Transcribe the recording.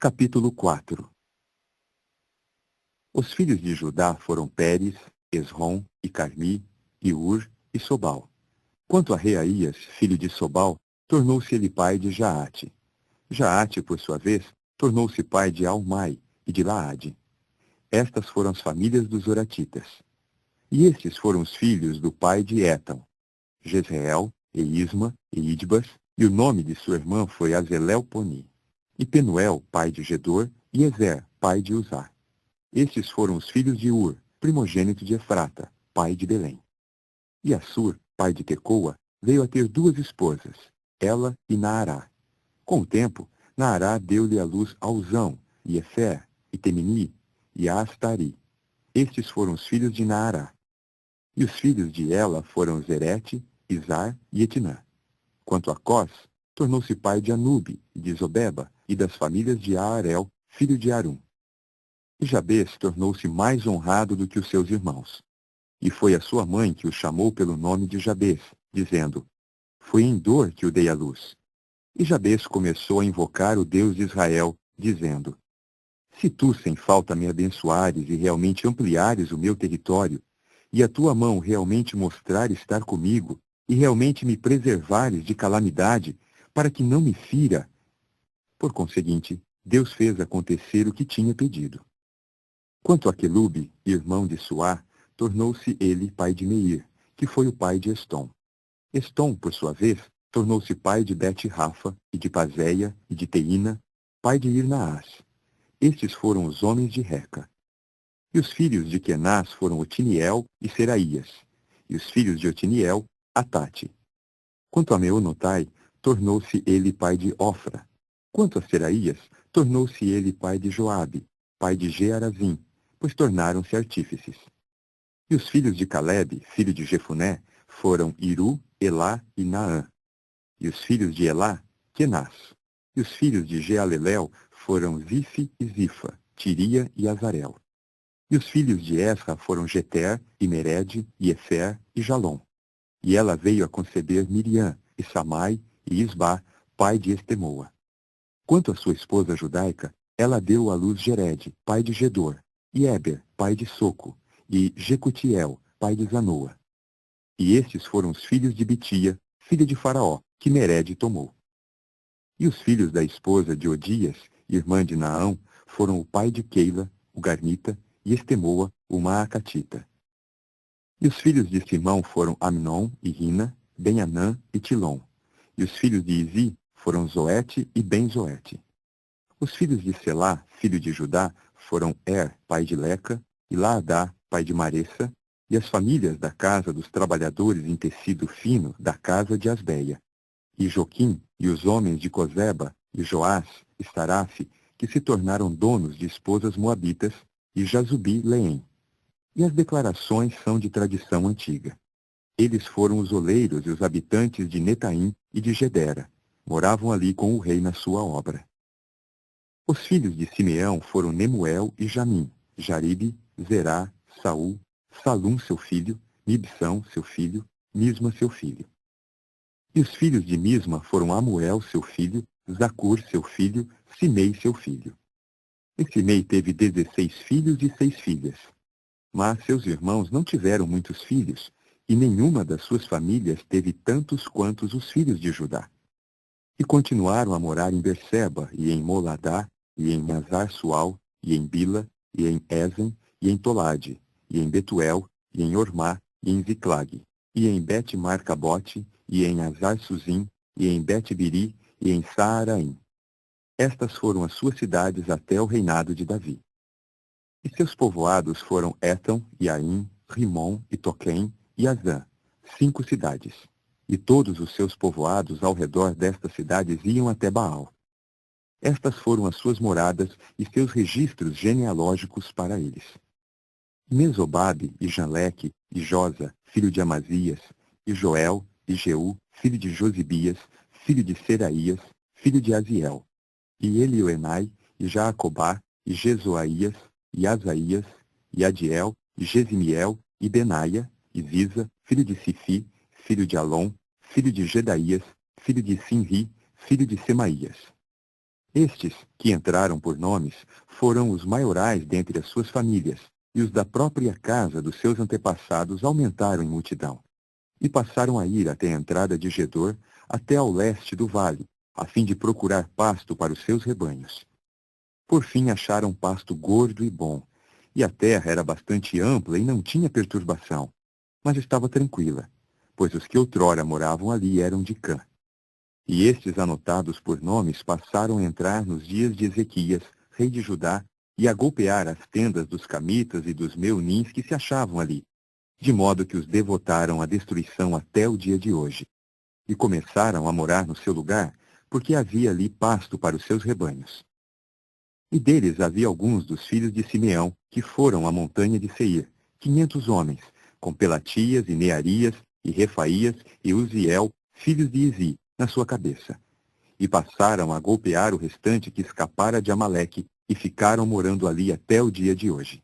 Capítulo 4. Os filhos de Judá foram Pérez, Esrom e Carmi, e Ur e Sobal. Quanto a Reaías, filho de Sobal, tornou-se ele pai de Jaate. Jaate, por sua vez, tornou-se pai de Almai e de Laade. Estas foram as famílias dos Oratitas. E estes foram os filhos do pai de Étam, Jezreel, e Isma, e Idbas, e o nome de sua irmã foi Azelelponi. E Penuel, pai de Gedor, e Ezer, pai de Uzá. Estes foram os filhos de Ur, primogênito de Efrata, pai de Belém. E Assur, pai de Tecoa, veio a ter duas esposas, Ela e Naará. Com o tempo, Naará deu-lhe à luz a Uzão, e Efer, e Temini, e a Astari. Estes foram os filhos de Naará. E os filhos de Ela foram Zerete, Izar e Etnã. Quanto a Cós, tornou-se pai de Anube, e de Zobeba, e das famílias de Aarel, filho de Arum. E Jabes tornou-se mais honrado do que os seus irmãos. E foi a sua mãe que o chamou pelo nome de Jabes, dizendo: Foi em dor que o dei à luz. E Jabes começou a invocar o Deus de Israel, dizendo: Se tu sem falta me abençoares e realmente ampliares o meu território, e a tua mão realmente mostrar estar comigo, e realmente me preservares de calamidade, para que não me fira. Por conseguinte, Deus fez acontecer o que tinha pedido. Quanto a Quelube, irmão de Suá, tornou-se ele pai de Meir, que foi o pai de Estom. Estom, por sua vez, tornou-se pai de Bet-Rafa, e de Pazéia, e de Teína, pai de Irnaás. Estes foram os homens de Reca. E os filhos de Kenaz foram Otiniel e Seraías. E os filhos de Otiniel, Atate. Quanto a Meonotai, tornou-se ele pai de Ofra. Quanto a Seraías, tornou-se ele pai de Joabe, pai de Gearazim, pois tornaram-se artífices. E os filhos de Calebe, filho de Jefuné, foram Iru, Elá e Naã. E os filhos de Elá, Kenaz. E os filhos de Jealelel foram Zife e Zifa, Tiria e Azarel. E os filhos de Esra foram Jeter, e Mered, e Efer, e Jalom. E ela veio a conceber Miriam, e Samai, e Isbá, pai de Estemoa. Quanto à sua esposa judaica, ela deu à luz Jered, pai de Gedor, e Eber, pai de Soco, e Jecutiel, pai de Zanoa. E estes foram os filhos de Bitia, filha de Faraó, que Mered tomou. E os filhos da esposa de Odias, irmã de Naão, foram o pai de Keila, o Garnita, e Estemoa, o Maacatita. E os filhos de Simão foram Amnon e Rina, Benhanã e Tilom. E os filhos de Izi foram Zoete e Ben-Zoete. Os filhos de Selá, filho de Judá, foram pai de Leca, e Laadá, pai de Maressa, e as famílias da casa dos trabalhadores em tecido fino da casa de Asbeia. E Joquim, e os homens de Cozeba, e Joás, e Sarafe, que se tornaram donos de esposas moabitas, e Jazubi-Leém. E as declarações são de tradição antiga. Eles foram os oleiros e os habitantes de Netaim e de Gedera. Moravam ali com o rei na sua obra. Os filhos de Simeão foram Nemuel e Jamim, Jaribe, Zerá, Saul, Salum seu filho, Mibsão seu filho, Misma seu filho. E os filhos de Misma foram Amuel seu filho, Zacur seu filho, Simei seu filho. E Simei teve 16 filhos e 6 filhas. Mas seus irmãos não tiveram muitos filhos, e nenhuma das suas famílias teve tantos quantos os filhos de Judá. E continuaram a morar em Berseba, e em Moladá, e em Azar-Sual, e em Bila, e em Ezen, e em Tolade, e em Betuel, e em Ormá, e em Ziclag, e em Bet-Marcabote, e em Azar-Suzim, e em Bet-Biri, e em Saaraim. Estas foram as suas cidades até o reinado de Davi. E seus povoados foram Etam, e Aim, Rimon, e Toquém, e Azã, 5 cidades. E todos os seus povoados ao redor destas cidades iam até Baal. Estas foram as suas moradas e seus registros genealógicos para eles. Mesobabe, e Janleque, e Josa, filho de Amazias, e Joel, e Jeú, filho de Josibias, filho de Seraías, filho de Aziel, e Elioenai, e Jaacobá, e Jezoaías, e Asaías, e Adiel, e Gesimiel, e Benaia, e Ziza, filho de Sifi, filho de Alom, filho de Gedaías, filho de Sinri, filho de Semaías. Estes, que entraram por nomes, foram os maiorais dentre as suas famílias, e os da própria casa dos seus antepassados aumentaram em multidão. E passaram a ir até a entrada de Gedor, até ao leste do vale, a fim de procurar pasto para os seus rebanhos. Por fim acharam pasto gordo e bom, e a terra era bastante ampla e não tinha perturbação, mas estava tranquila, pois os que outrora moravam ali eram de Cã. E estes anotados por nomes passaram a entrar nos dias de Ezequias, rei de Judá, e a golpear as tendas dos camitas e dos meunins que se achavam ali, de modo que os devotaram à destruição até o dia de hoje. E começaram a morar no seu lugar, porque havia ali pasto para os seus rebanhos. E deles havia alguns dos filhos de Simeão, que foram à montanha de Seir, 500 homens, com Pelatias e Nearias e Refaías e Uziel, filhos de Izi, na sua cabeça. E passaram a golpear o restante que escapara de Amaleque, e ficaram morando ali até o dia de hoje.